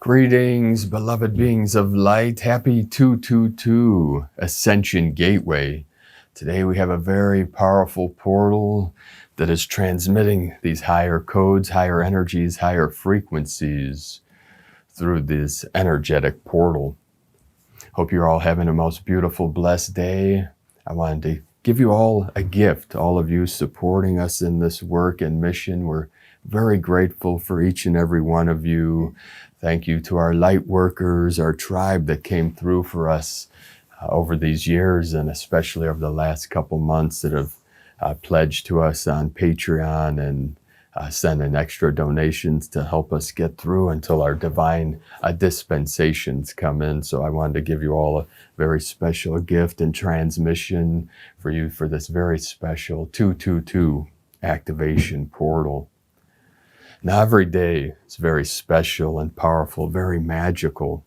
Greetings, beloved beings of light. Happy 222 Ascension Gateway. Today we have a very powerful portal that is transmitting these higher codes, higher energies, higher frequencies through this energetic portal. Hope you're all having a most beautiful, blessed day. I wanted to give you all a gift, all of you supporting us in this work and mission. We're very grateful for each and every one of you. Thank you to our light workers, our tribe that came through for us over these years, and especially over the last couple months that have pledged to us on Patreon and sent in extra donations to help us get through until our divine dispensations come in. So I wanted to give you all a very special gift and transmission for you for this very special 222 activation portal. Now every day is very special and powerful, very magical.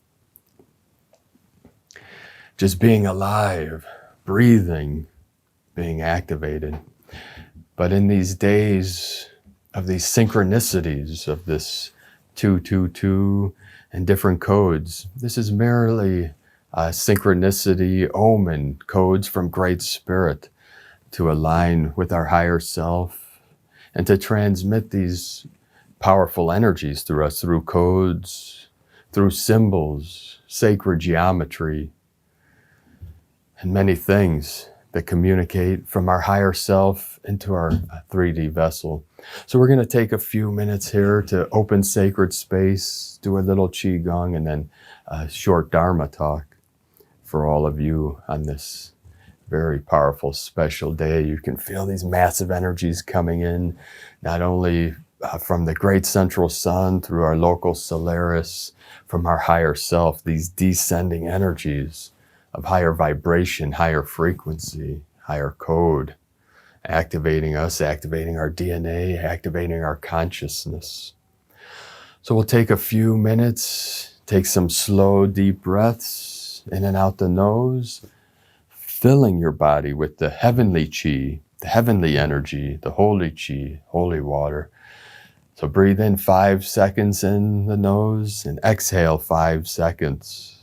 Just being alive, breathing, being activated. But in these days of these synchronicities of this 222 and different codes, this is merely synchronicity, omen, codes from Great Spirit to align with our higher self and to transmit these powerful energies through us, through codes, through symbols, sacred geometry, and many things that communicate from our higher self into our 3D vessel. So we're going to take a few minutes here to open sacred space, do a little Qigong, and then a short Dharma talk for all of you on this very powerful, special day. You can feel these massive energies coming in, not only from the great central sun through our local Solaris, from our higher self, these descending energies of higher vibration, higher frequency, higher code, activating us, activating our DNA, activating our consciousness. So we'll take a few minutes, take some slow, deep breaths in and out the nose, filling your body with the heavenly chi, the heavenly energy, the holy chi, holy water. So breathe in 5 seconds in the nose and exhale 5 seconds.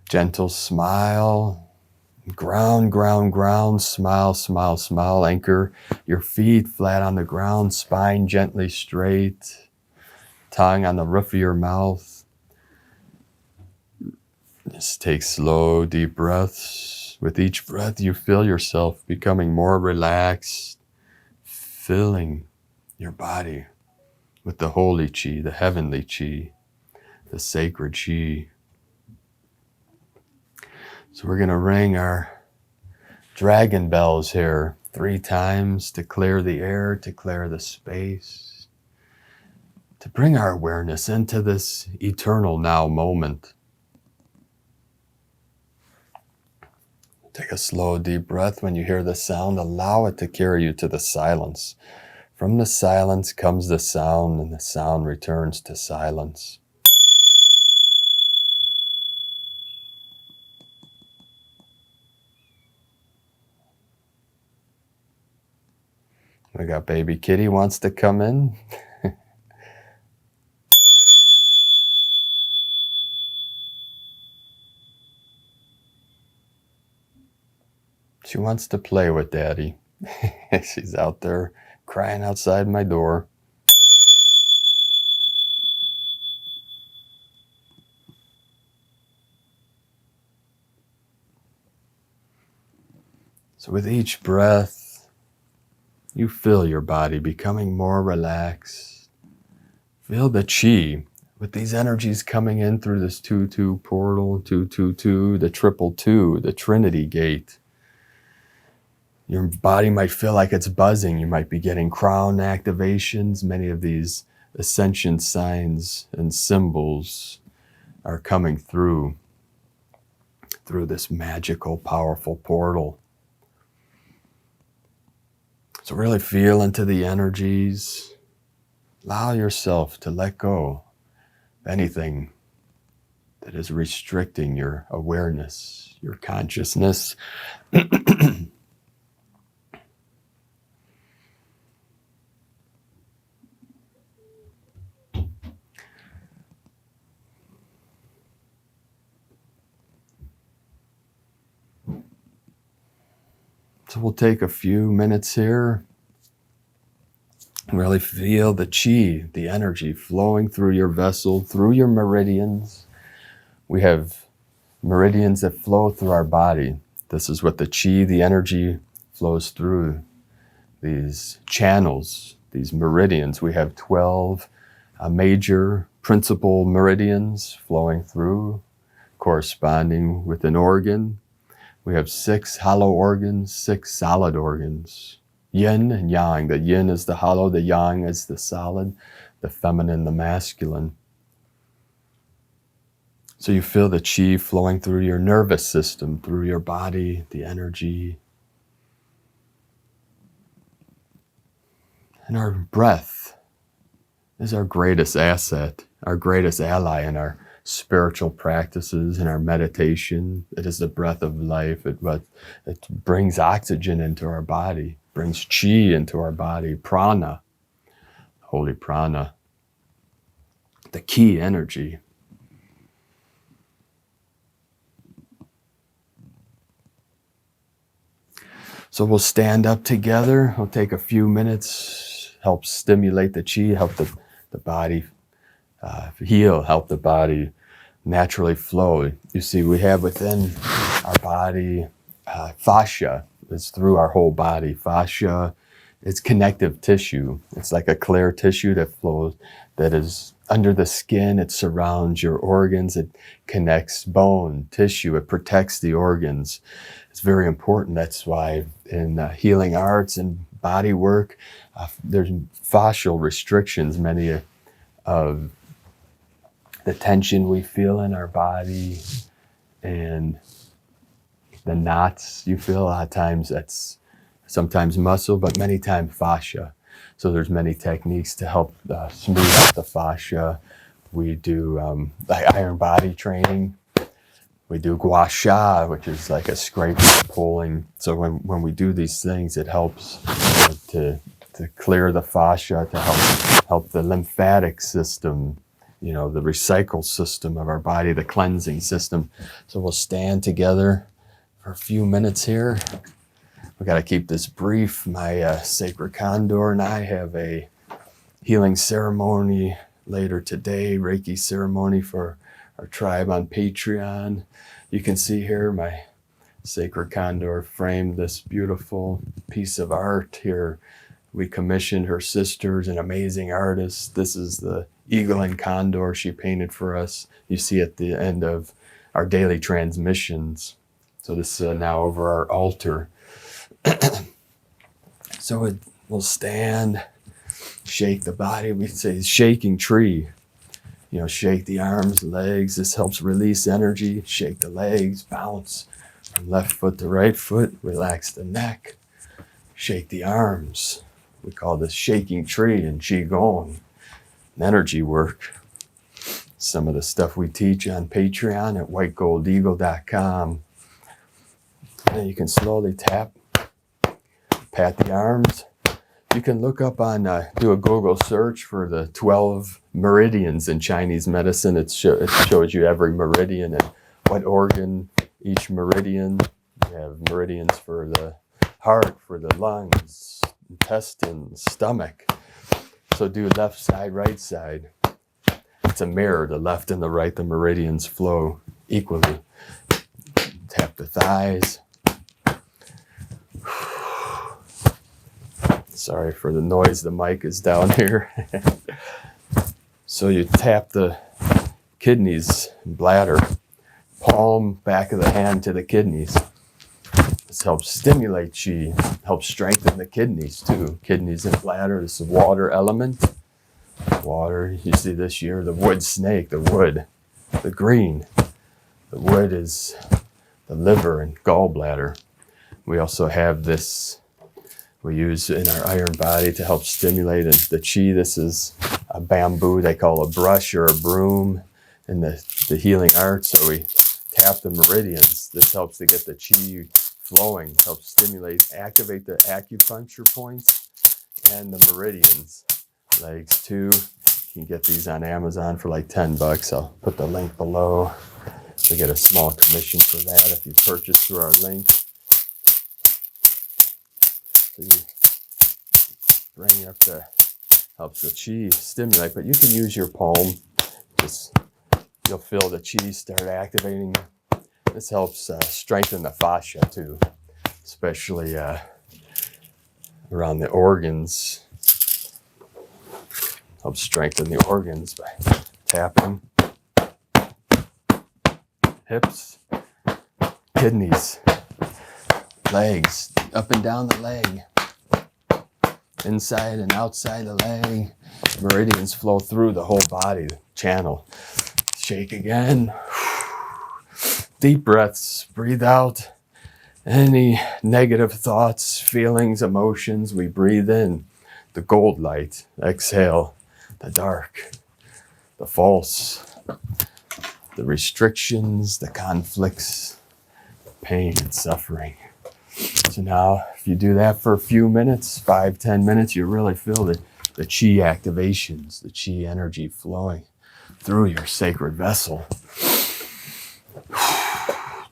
Gentle smile, ground, ground, ground, smile, smile, smile. Anchor your feet flat on the ground, spine gently straight, tongue on the roof of your mouth. Just take slow, deep breaths. With each breath, you feel yourself becoming more relaxed, filling your body with the holy chi, the heavenly chi, the sacred chi. So we're going to ring our dragon bells here 3 times to clear the air, to clear the space, to bring our awareness into this eternal now moment. Take a slow, deep breath. When you hear the sound, allow it to carry you to the silence. From the silence comes the sound, and the sound returns to silence. We got baby kitty wants to come in. She wants to play with daddy. She's out there crying outside my door. So with each breath, you feel your body becoming more relaxed. Feel the chi with these energies coming in through this 2-2 portal, 2-2-2, the 2-2, the Trinity gate. Your body might feel like it's buzzing. You might be getting crown activations. Many of these ascension signs and symbols are coming through this magical, powerful portal. So really feel into the energies. Allow yourself to let go of anything that is restricting your awareness, your consciousness. So we'll take a few minutes here and really feel the chi, the energy flowing through your vessel, through your meridians. We have meridians that flow through our body. This is what the chi, the energy, flows through these channels, these meridians. We have 12 major principal meridians flowing through, corresponding with an organ. We have 6 hollow organs, 6 solid organs. Yin and yang. The yin is the hollow, the yang is the solid, the feminine, the masculine. So you feel the chi flowing through your nervous system, through your body, the energy. And our breath is our greatest asset, our greatest ally in our spiritual practices, in our meditation. It is the breath of life. It brings oxygen into our body, brings chi into our body, prana, holy prana, the key energy. So we'll stand up together. We'll take a few minutes, help stimulate the chi, help the body heal, help the body naturally flow. You see, we have within our body fascia. It's through our whole body. Fascia, it's connective tissue. It's like a clear tissue that flows, that is under the skin. It surrounds your organs. It connects bone, tissue. It protects the organs. It's very important. That's why in healing arts and body work, there's fascial restrictions. Many of the tension we feel in our body and the knots you feel, a lot of times that's sometimes muscle, but many times fascia. So there's many techniques to help smooth out the fascia. We do like iron body training. We do gua sha, which is like a scraping, pulling. So when we do these things, it helps to clear the fascia, to help the lymphatic system, the recycle system of our body, the cleansing system. So we'll stand together for a few minutes here. We got to keep this brief. My sacred condor and I have a healing ceremony later today, Reiki ceremony for our tribe on Patreon. You can see here my sacred condor framed this beautiful piece of art here. We commissioned her sisters, an amazing artist. This is the eagle and condor she painted for us. You see at the end of our daily transmissions. So this is now over our altar. So we'll stand, shake the body. We say shaking tree. Shake the arms, legs. This helps release energy. Shake the legs, bounce from left foot to right foot. Relax the neck. Shake the arms. We call this shaking tree in Qigong, energy work. Some of the stuff we teach on Patreon at whitegoldeagle.com. And you can slowly tap, pat the arms. You can look up on, do a Google search for the 12 meridians in Chinese medicine. It shows you every meridian and what organ, each meridian. You have meridians for the heart, for the lungs, intestines, stomach. So do left side, right side. It's a mirror, the left and the right, the meridians flow equally. Tap the thighs. Sorry for the noise, the mic is down here. So you tap the kidneys, bladder, palm, back of the hand to the kidneys. This helps stimulate chi, helps strengthen the kidneys too. Kidneys and bladder, this is water element. Water, you see this year, the wood snake, the wood, the green. The wood is the liver and gallbladder. We also have this we use in our iron body to help stimulate the chi. This is a bamboo they call a brush or a broom in the healing art. So we tap the meridians. This helps to get the chi flowing, helps stimulate, activate the acupuncture points and the meridians. Legs too. You can get these on Amazon for like $10. I'll put the link below. We get a small commission for that if you purchase through our link. So you bring up helps the chi stimulate, but you can use your palm. Just, you'll feel the chi start activating. This helps strengthen the fascia too, especially around the organs. Helps strengthen the organs by tapping. Hips, kidneys, legs, up and down the leg, inside and outside the leg. Meridians flow through the whole body, the channel. Shake again. Deep breaths, breathe out any negative thoughts, feelings, emotions. We breathe in the gold light, exhale the dark, the false, the restrictions, the conflicts, pain and suffering. So now, if you do that for a few minutes, 5-10 minutes, you really feel the chi activations, the chi energy flowing through your sacred vessel.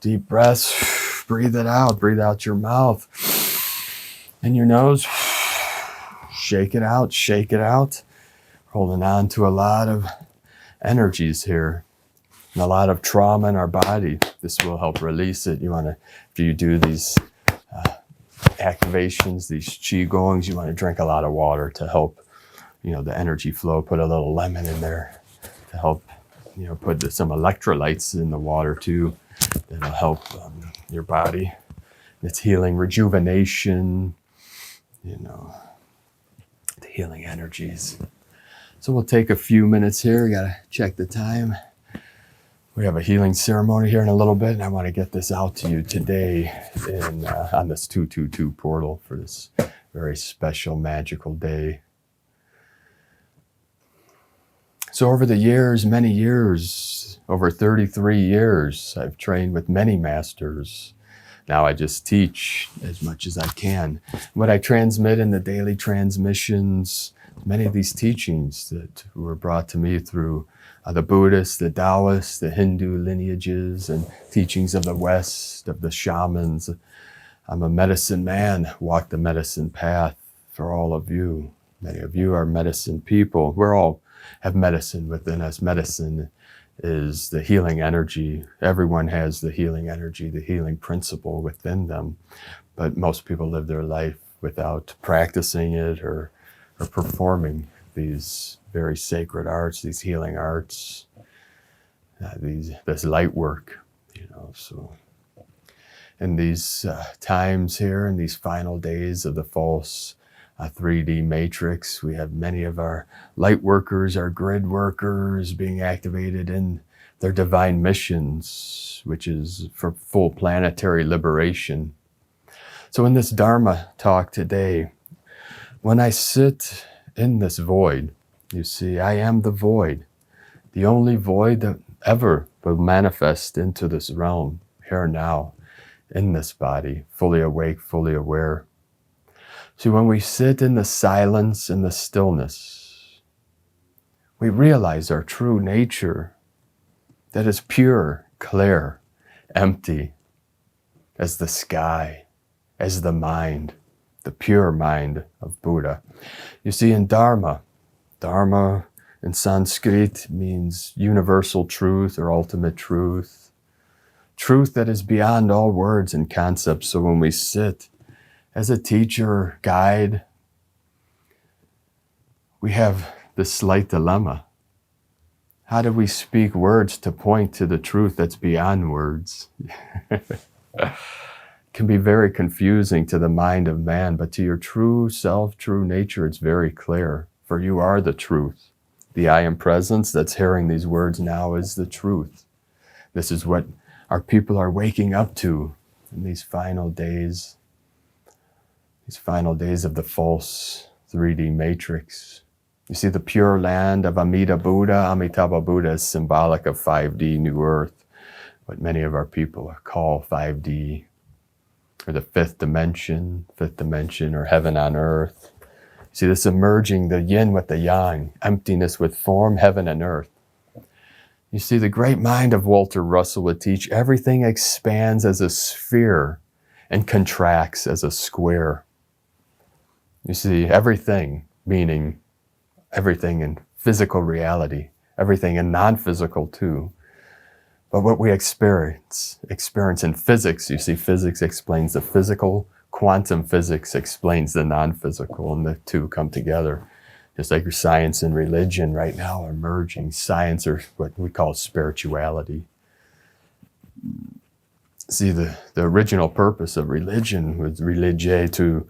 Deep breaths, breathe it out. Breathe out your mouth and your nose. Shake it out, shake it out. Holding on to a lot of energies here and a lot of trauma in our body. This will help release it. You want to, if you do these activations, these qi gongs, you want to drink a lot of water to help, the energy flow. Put a little lemon in there to help, put some electrolytes in the water too. That'll help your body. It's healing, rejuvenation, the healing energies. So we'll take a few minutes here. We got to check the time. We have a healing ceremony here in a little bit, and I want to get this out to you today on this 222 portal for this very special, magical day. So over the years, many years, over 33 years, I've trained with many masters. Now I just teach as much as I can. What I transmit in the daily transmissions, many of these teachings that were brought to me through the Buddhists, the Taoists, the Hindu lineages and teachings of the West, of the shamans. I'm a medicine man, walk the medicine path for all of you. Many of you are medicine people. We're all have medicine within us. Medicine is the healing energy. Everyone has the healing energy, the healing principle within them. But most people live their life without practicing it or performing these very sacred arts, these healing arts, this light work, So in these times here, in these final days of the false 3D matrix, we have many of our light workers, our grid workers being activated in their divine missions, which is for full planetary liberation. So in this Dharma talk today, when I sit in this void, you see, I am the void, the only void that ever will manifest into this realm, here now, in this body, fully awake, fully aware. See, when we sit in the silence and the stillness, we realize our true nature, that is pure, clear, empty, as the sky, as the mind, the pure mind of Buddha. You see, in Dharma in Sanskrit means universal truth or ultimate truth, truth that is beyond all words and concepts. So when we sit as a teacher, guide, we have this slight dilemma. How do we speak words to point to the truth that's beyond words? Can be very confusing to the mind of man, but to your true self, true nature, it's very clear. For you are the truth. The I am presence that's hearing these words now is the truth. This is what our people are waking up to in these final days of the false 3D matrix. You see, the pure land of Amitabha Buddha is symbolic of 5D New Earth, what many of our people call 5D, or the fifth dimension or heaven on earth. See, this emerging, the yin with the yang, emptiness with form, heaven and earth. You see, the great mind of Walter Russell would teach everything expands as a sphere and contracts as a square. You see, everything, meaning everything in physical reality, everything in non-physical too. But what we experience in physics, you see, physics explains the physical, quantum physics explains the non-physical, and the two come together. Just like your science and religion right now are merging. Science, or what we call spirituality. See, the original purpose of religion was religier, to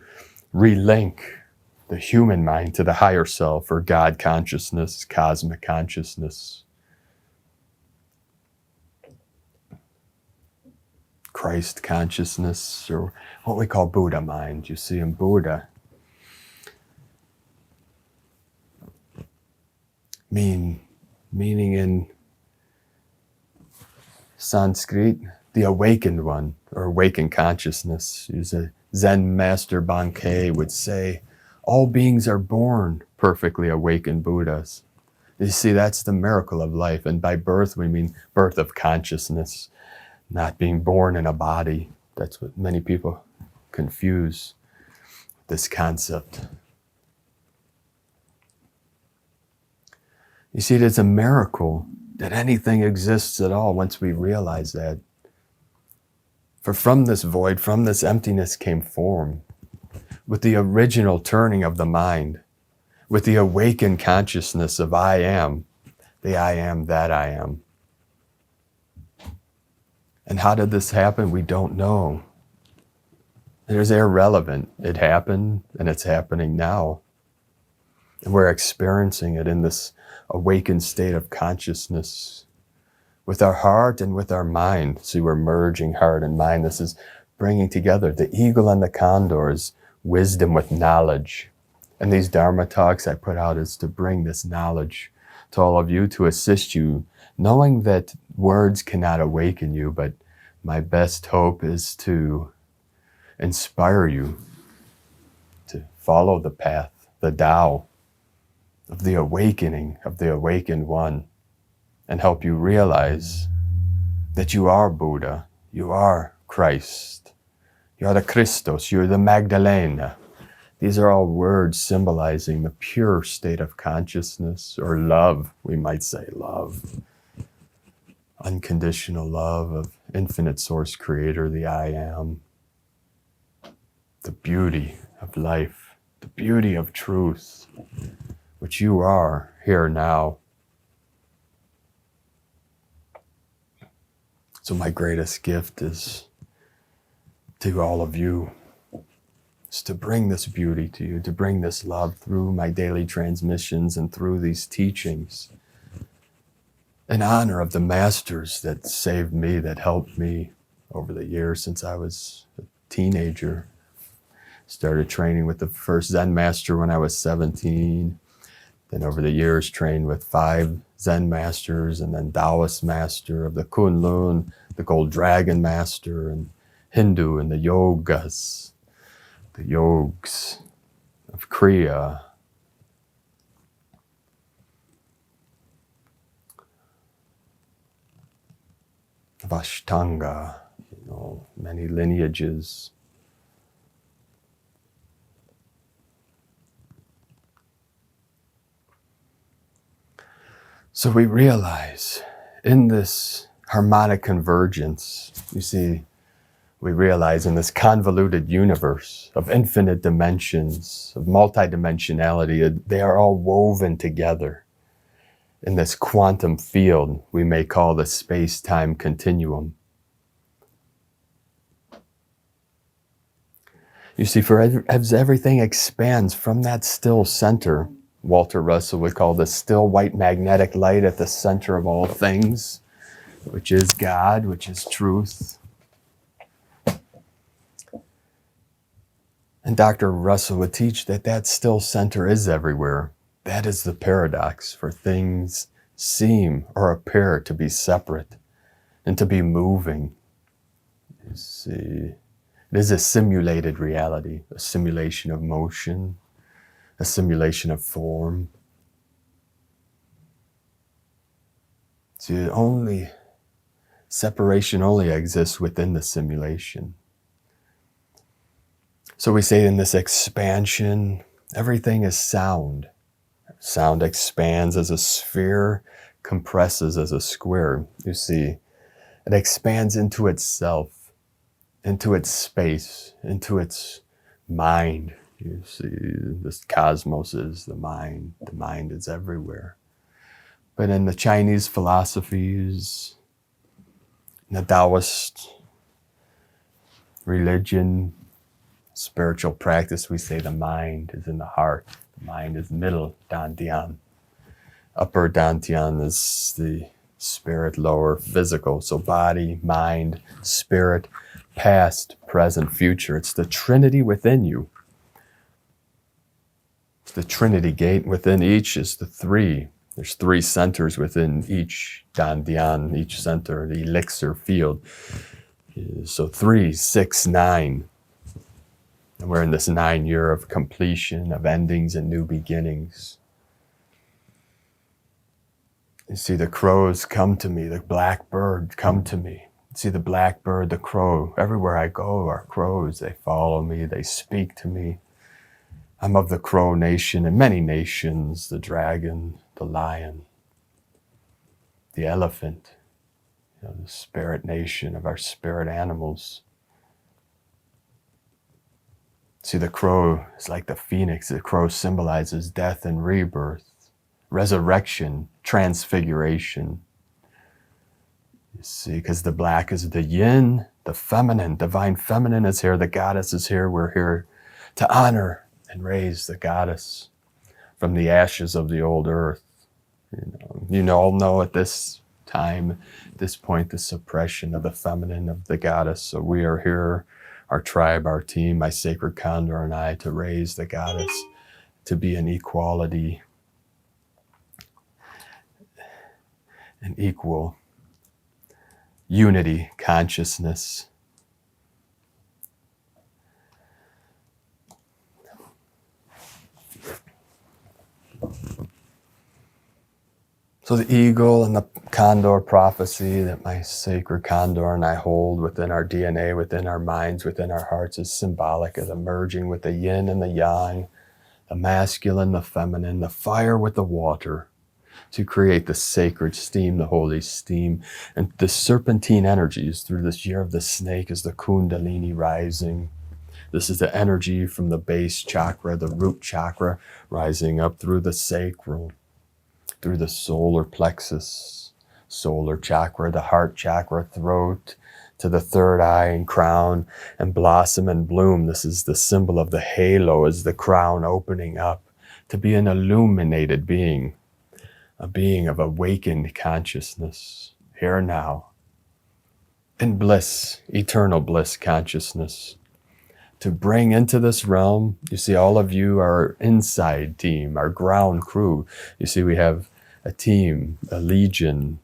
relink the human mind to the higher self, or God consciousness, cosmic consciousness, Christ consciousness, or what we call Buddha mind. You see, in Buddha, meaning in Sanskrit, the awakened one, or awakened consciousness. A Zen master Bankei would say, all beings are born perfectly awakened Buddhas. You see, that's the miracle of life. And by birth, we mean birth of consciousness, not being born in a body. That's what many people confuse this concept. You see, it is a miracle that anything exists at all once we realize that. For from this void, from this emptiness came form, with the original turning of the mind, with the awakened consciousness of I am, the I am that I am. And how did this happen? We don't know. It is irrelevant. It happened, and it's happening now. And we're experiencing it in this awakened state of consciousness with our heart and with our mind. See, we're merging heart and mind. This is bringing together the eagle and the condors, wisdom with knowledge. And these Dharma talks I put out is to bring this knowledge to all of you, to assist you, knowing that words cannot awaken you, but my best hope is to inspire you to follow the path, the Tao of the awakening of the awakened one, and help you realize that you are Buddha, you are Christ, you are the Christos, you're the Magdalena. These are all words symbolizing the pure state of consciousness, or love, we might say love. Unconditional love of infinite source creator, the I am. The beauty of life, the beauty of truth, which you are here now. So my greatest gift is to all of you, is to bring this beauty to you, to bring this love through my daily transmissions and through these teachings, in honor of the masters that saved me, that helped me over the years since I was a teenager. Started training with the first Zen master when I was 17. Then over the years trained with 5 Zen masters, and then Taoist master of the Kunlun, the Gold Dragon master, and Hindu and the yogas, the yogs of Kriya. Of Ashtanga, many lineages. So we realize in this harmonic convergence, you see, we realize in this convoluted universe of infinite dimensions, of multidimensionality, they are all woven together in this quantum field we may call the space-time continuum. You see, as everything expands from that still center, Walter Russell would call the still white magnetic light at the center of all things, which is God, which is truth. And Dr. Russell would teach that that still center is everywhere. That is the paradox, for things seem or appear to be separate and to be moving. You see, it is a simulated reality, a simulation of motion, a simulation of form. See, separation only exists within the simulation. So we say in this expansion, everything is sound. Sound expands as a sphere, compresses as a square. You see, it expands into itself, into its space, into its mind. You see, this cosmos is the mind. The mind is everywhere. But in the Chinese philosophies, in the Taoist religion, spiritual practice, we say the mind is in the heart. The mind is middle dantian. Upper dantian is the spirit, lower physical. So body, mind, spirit, past, present, future. It's the Trinity within you. It's the Trinity gate. Within each is the three. There's three centers within each dantian, each center, the elixir field. So 3, 6, 9. And we're in this 9 year of completion, of endings and new beginnings. You see the crows come to me, the blackbird come to me. You see the blackbird, the crow. Everywhere I go are crows. They follow me, they speak to me. I'm of the crow nation and many nations, the dragon, the lion, the elephant, the spirit nation of our spirit animals. See, the crow is like the phoenix. The crow symbolizes death and rebirth, resurrection, transfiguration. You see, because the black is the yin, the feminine, divine feminine is here, the goddess is here. We're here to honor and raise the goddess from the ashes of the old earth. You all know at this time, at this point, the suppression of the feminine of the goddess. So we are here, our tribe, our team, my sacred condor and I, to raise the goddess, to be in equality, an equal unity consciousness. So the eagle and the condor prophecy that my sacred condor and I hold within our DNA, within our minds, within our hearts is symbolic of the merging with the yin and the yang, the masculine, the feminine, the fire with the water, to create the sacred steam, the holy steam. And the serpentine energies through this year of the snake is the kundalini rising. This is the energy from the base chakra, the root chakra, rising up through the sacral, through the solar plexus, solar chakra, the heart chakra, throat, to the third eye and crown, and blossom and bloom. This is the symbol of the halo, is the crown opening up to be an illuminated being, a being of awakened consciousness, here now, in bliss, eternal bliss consciousness. To bring into this realm, you see all of you are inside team, our ground crew. You see we have a team, a legion,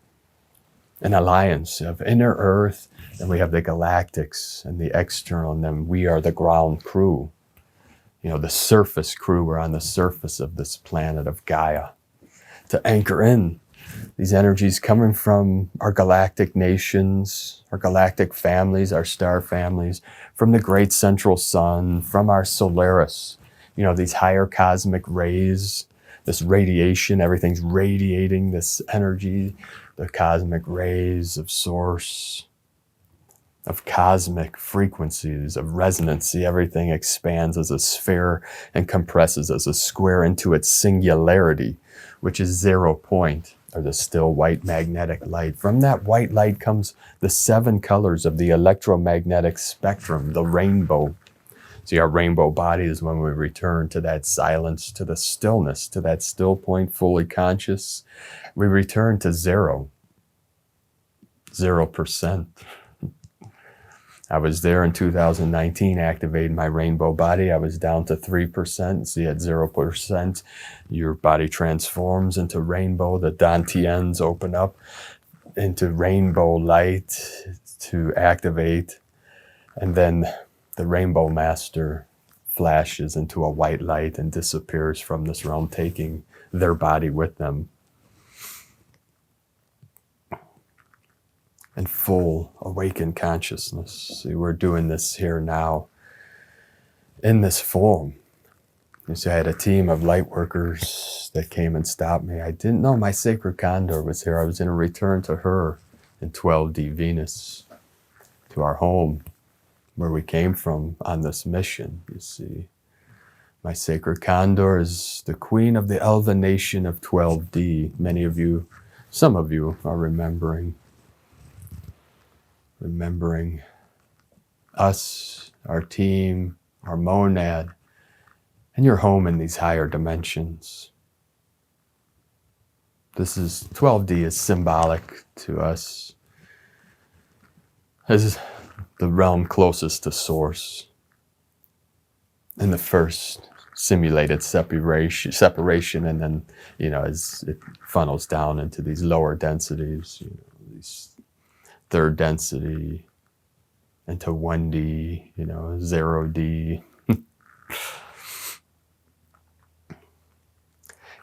an alliance of inner earth, and we have the galactics and the external, and then we are the ground crew. The surface crew, we're on the surface of this planet of Gaia. To anchor in these energies coming from our galactic nations, our galactic families, our star families, from the great central sun, from our Solaris, these higher cosmic rays, this radiation, everything's radiating this energy, the cosmic rays of source, of cosmic frequencies, of resonancy. Everything expands as a sphere and compresses as a square into its singularity, which is 0 point, or the still white magnetic light. From that white light comes the 7 colors of the electromagnetic spectrum, the rainbow. See, our rainbow body is when we return to that silence, to the stillness, to that still point, fully conscious. We return to 0%. I was there in 2019, activating my rainbow body. I was down to 3%. See, at 0%, your body transforms into rainbow. The dantians open up into rainbow light to activate. And then the rainbow master flashes into a white light and disappears from this realm, taking their body with them. And full awakened consciousness. See, we're doing this here now. in this form. You see, I had a team of light workers that came and stopped me. I didn't know my sacred condor was here. I was going to return to her in 12D Venus, to our home, where we came from on this mission, you see. My sacred condor is the queen of the elven nation of 12D. Many of you, some of you are remembering us, our team, our monad, and your home in these higher dimensions. This is 12D is symbolic to us as the realm closest to source. In the first simulated separation, and then, as it funnels down into these lower densities, these third density, into 1D, 0D.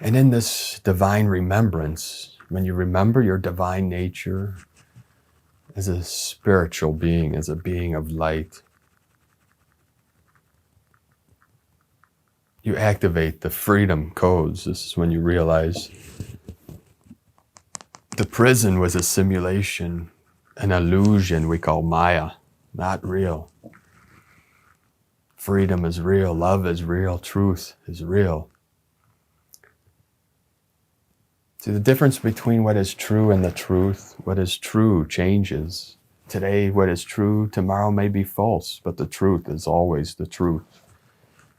And in this divine remembrance, when you remember your divine nature as a spiritual being, as a being of light, you activate the freedom codes. This is when you realize the prison was a simulation, an illusion we call Maya, not real. Freedom is real, love is real, truth is real. See, the difference between what is true and the truth, what is true changes. Today, what is true, tomorrow may be false, but the truth is always the truth.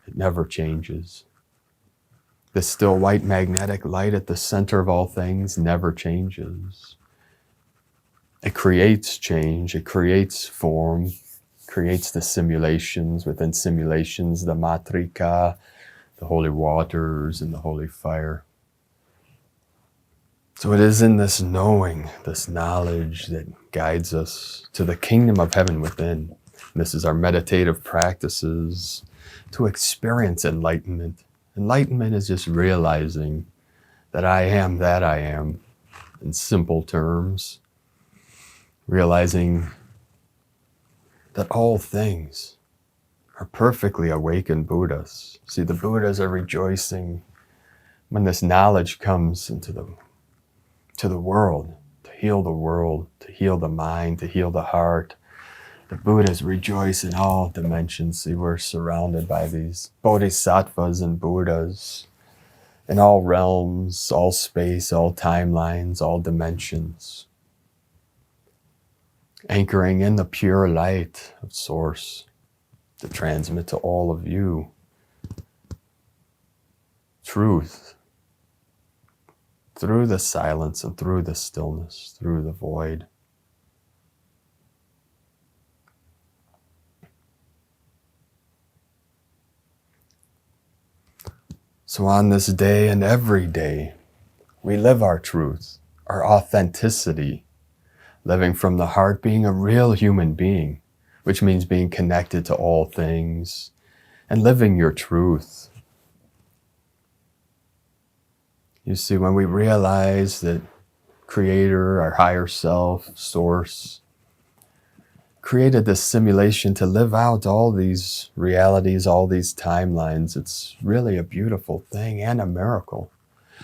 It never changes. The still white magnetic light at the center of all things never changes. It creates change, it creates form, creates the simulations within simulations, the matrika, the holy waters, and the holy fire. So it is in this knowing, this knowledge that guides us to the kingdom of heaven within. This is our meditative practices to experience enlightenment. Enlightenment is just realizing that I am that I am, in simple terms. Realizing that all things are perfectly awakened Buddhas. See, the Buddhas are rejoicing when this knowledge comes into the world, to heal the mind, to heal the heart. The Buddhas rejoice in all dimensions. See, we're surrounded by these bodhisattvas and Buddhas in all realms, all space, all timelines, all dimensions, anchoring in the pure light of Source to transmit to all of you truth through the silence and through the stillness, through the void. So on this day and every day, we live our truth, our authenticity, living from the heart, being a real human being, which means being connected to all things and living your truth. You see, when we realize that Creator, our higher self, Source, created this simulation to live out all these realities, all these timelines, it's really a beautiful thing and a miracle.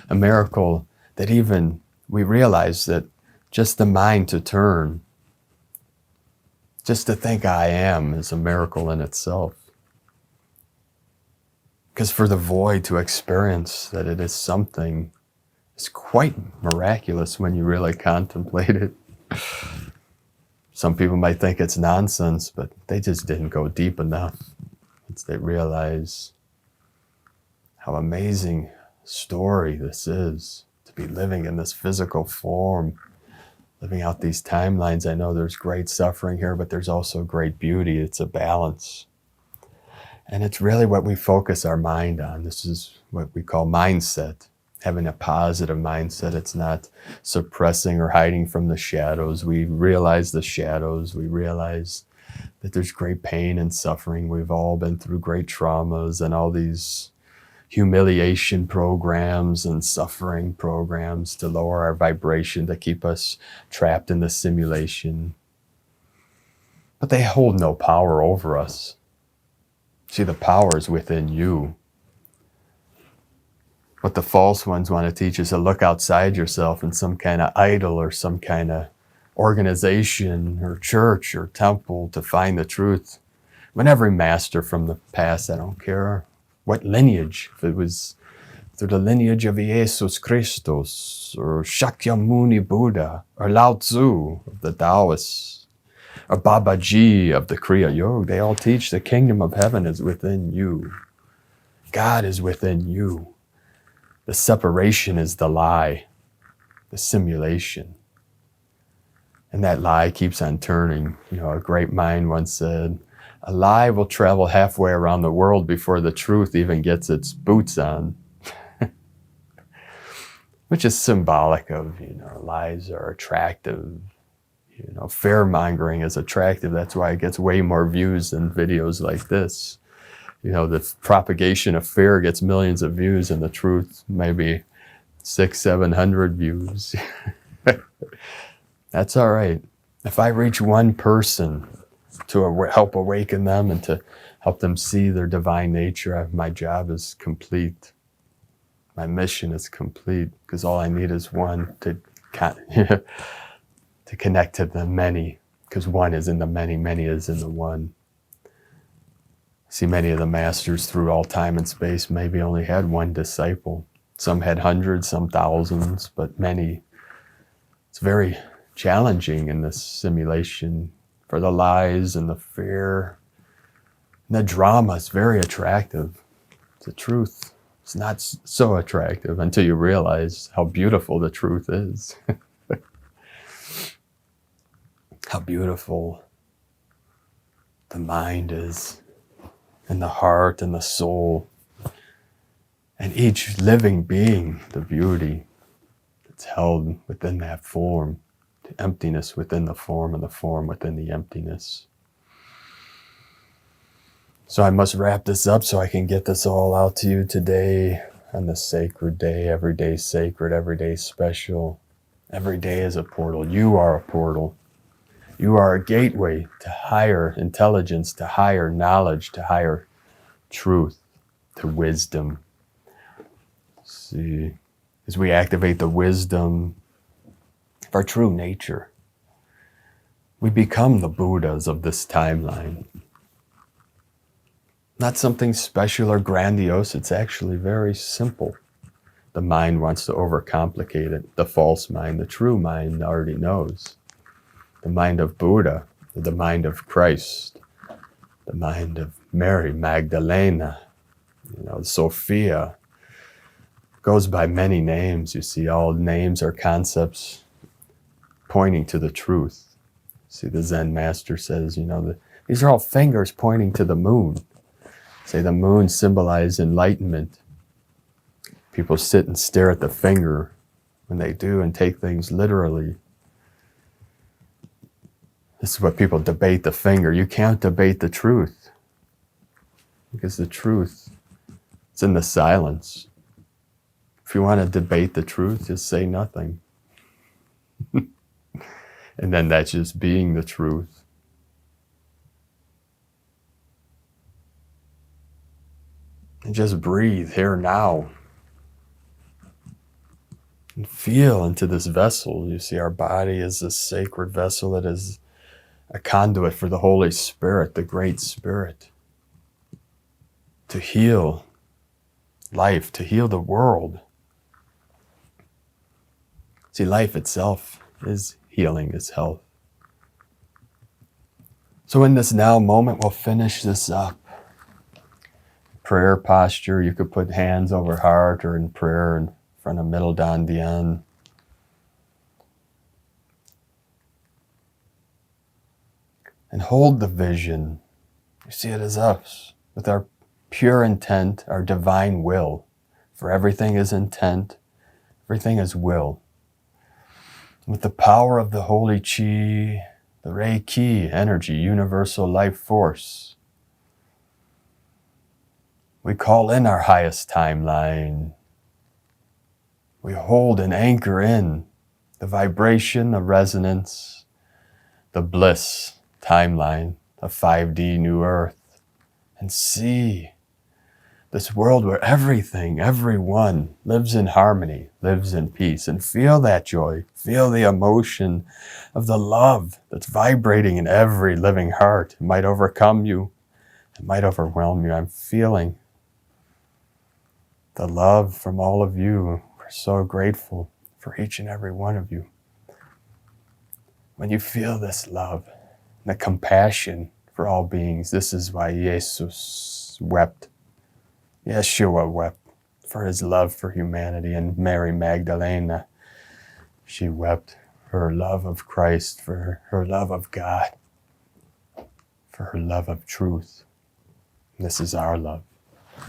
A miracle that even we realize that just the mind to turn, just to think I am, is a miracle in itself. Because for the void to experience that it is something is quite miraculous when you really contemplate it. Some people might think it's nonsense, but they just didn't go deep enough. Once they realize how amazing a story this is, to be living in this physical form, living out these timelines. I know there's great suffering here, but there's also great beauty. It's a balance. And it's really what we focus our mind on. This is what we call mindset. Having a positive mindset. It's not suppressing or hiding from the shadows. We realize the shadows. We realize that there's great pain and suffering. We've all been through great traumas and all these humiliation programs and suffering programs to lower our vibration, to keep us trapped in the simulation. But they hold no power over us. See, the power is within you. What the false ones want to teach is to look outside yourself in some kind of idol or some kind of organization or church or temple to find the truth. When every master from the past, I don't care what lineage, if it was through the lineage of Jesus Christos or Shakyamuni Buddha or Lao Tzu of the Taoists or Babaji of the Kriya Yoga, they all teach the kingdom of heaven is within you. God is within you. The separation is the lie, the simulation. And that lie keeps on turning. A great mind once said, a lie will travel halfway around the world before the truth even gets its boots on. Which is symbolic of, lies are attractive. Fear-mongering is attractive. That's why it gets way more views than videos like this. The propagation of fear gets millions of views and the truth maybe 600-700 views. That's all right. If I reach one person to help awaken them and to help them see their divine nature, my job is complete. My mission is complete because all I need is one to connect to the many, because one is in the many, many is in the one. See, many of the masters through all time and space maybe only had one disciple. Some had hundreds, some thousands, but many. It's very challenging in this simulation for the lies and the fear. And the drama is very attractive. The truth is not so attractive until you realize how beautiful the truth is. How beautiful the mind is, and the heart and the soul, and each living being, the beauty that's held within that form, the emptiness within the form and the form within the emptiness. So I must wrap this up so I can get this all out to you today on this sacred day. Every day sacred, every day special. Every day is a portal. You are a portal. You are a gateway to higher intelligence, to higher knowledge, to higher truth, to wisdom. See, as we activate the wisdom of our true nature, we become the Buddhas of this timeline. Not something special or grandiose, it's actually very simple. The mind wants to overcomplicate it. The false mind, the true mind already knows. The mind of Buddha, the mind of Christ, the mind of Mary, Magdalena, Sophia, goes by many names. You see, all names are concepts pointing to the truth. See, the Zen master says, these are all fingers pointing to the moon. Say the moon symbolizes enlightenment. People sit and stare at the finger when they do and take things literally. This is what people debate the finger. You can't debate the truth because the truth is in the silence. If you want to debate the truth, just say nothing. And then that's just being the truth. And just breathe here now. And feel into this vessel. You see, our body is this sacred vessel. It is a conduit for the Holy Spirit, the Great Spirit, to heal life, to heal the world. See, life itself is healing, is health. So in this now moment, we'll finish this up. Prayer posture, you could put hands over heart or in prayer in front of middle dantian. And hold the vision. You see it as us, with our pure intent, our divine will. For everything is intent, everything is will. With the power of the holy chi, the Reiki energy, universal life force, we call in our highest timeline. We hold and anchor in the vibration, the resonance, the bliss timeline of 5D New Earth and see this world where everything, everyone lives in harmony, lives in peace, and feel that joy, feel the emotion of the love that's vibrating in every living heart. It might overcome you, it might overwhelm you. I'm feeling the love from all of you. We're so grateful for each and every one of you. When you feel this love, the compassion for all beings, this is why Jesus wept. Yeshua wept for his love for humanity, and Mary Magdalena, she wept for her love of Christ, for her love of God, for her love of truth. And this is our love.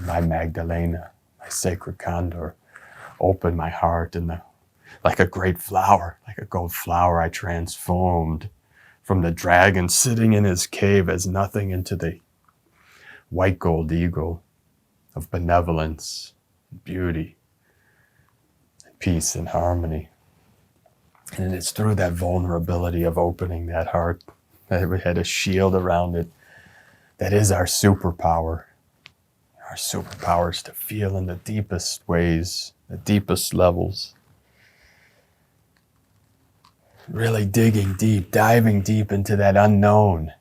My Magdalena, my sacred condor, opened my heart, and like a great flower, like a gold flower, I transformed from the dragon sitting in his cave as nothing into the white gold eagle of benevolence, beauty, peace, and harmony. And it's through that vulnerability of opening that heart, that we had a shield around it, that is our superpower. Our superpower is to feel in the deepest ways, the deepest levels. Really digging deep, diving deep into that unknown,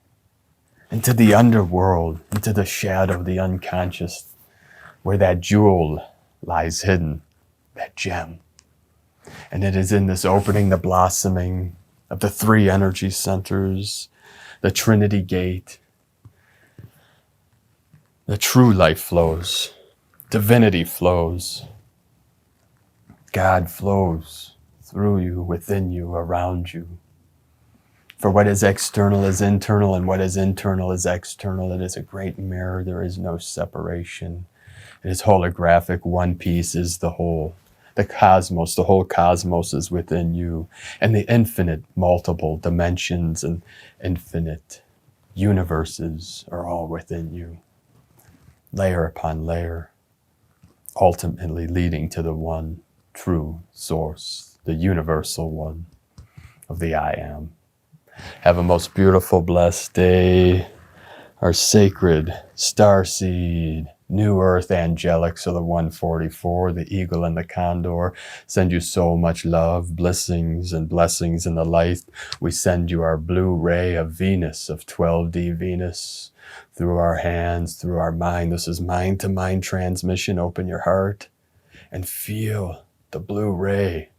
into the underworld, into the shadow, the unconscious, where that jewel lies hidden, that gem. And it is in this opening, the blossoming of the three energy centers, the Trinity Gate, the true life flows, divinity flows, God flows through you, within you, around you. For what is external is internal, and what is internal is external. It is a great mirror. There is no separation. It is holographic. One piece is the whole. The cosmos, the whole cosmos is within you. And the infinite multiple dimensions and infinite universes are all within you. Layer upon layer, ultimately leading to the one true source, the universal one of the I Am. Have a most beautiful, blessed day. Our sacred starseed, new earth angelics of the 144, the eagle and the condor, send you so much love, blessings and blessings in the light. We send you our blue ray of Venus, of 12D Venus, through our hands, through our mind. This is mind-to-mind transmission. Open your heart and feel the blue ray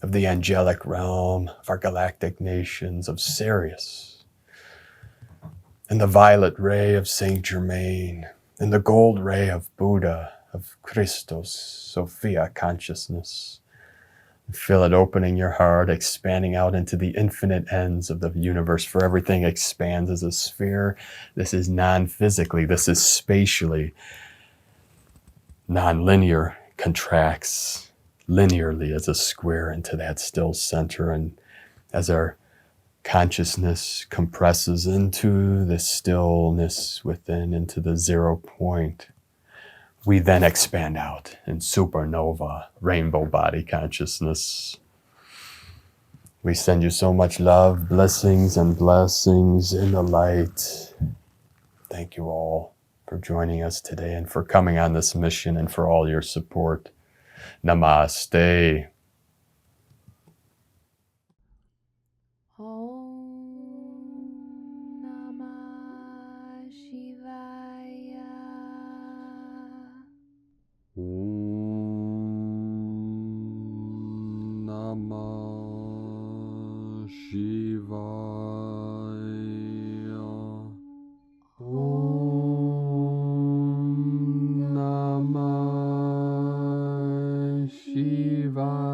of the angelic realm, of our galactic nations, of Sirius, and the violet ray of Saint Germain, and the gold ray of Buddha, of Christos, Sophia consciousness. Feel it opening your heart, expanding out into the infinite ends of the universe, for everything expands as a sphere. This is non-physically, this is spatially. Non-linear contracts linearly as a square into that still center, and as our consciousness compresses into the stillness within, into the 0 point, we then expand out in supernova, rainbow body consciousness. We send you so much love, blessings and blessings in the light. Thank you all for joining us today and for coming on this mission and for all your support. Namaste. Om Namah Shivaya. Om Namah Shivaya. Om Namah Shivaya.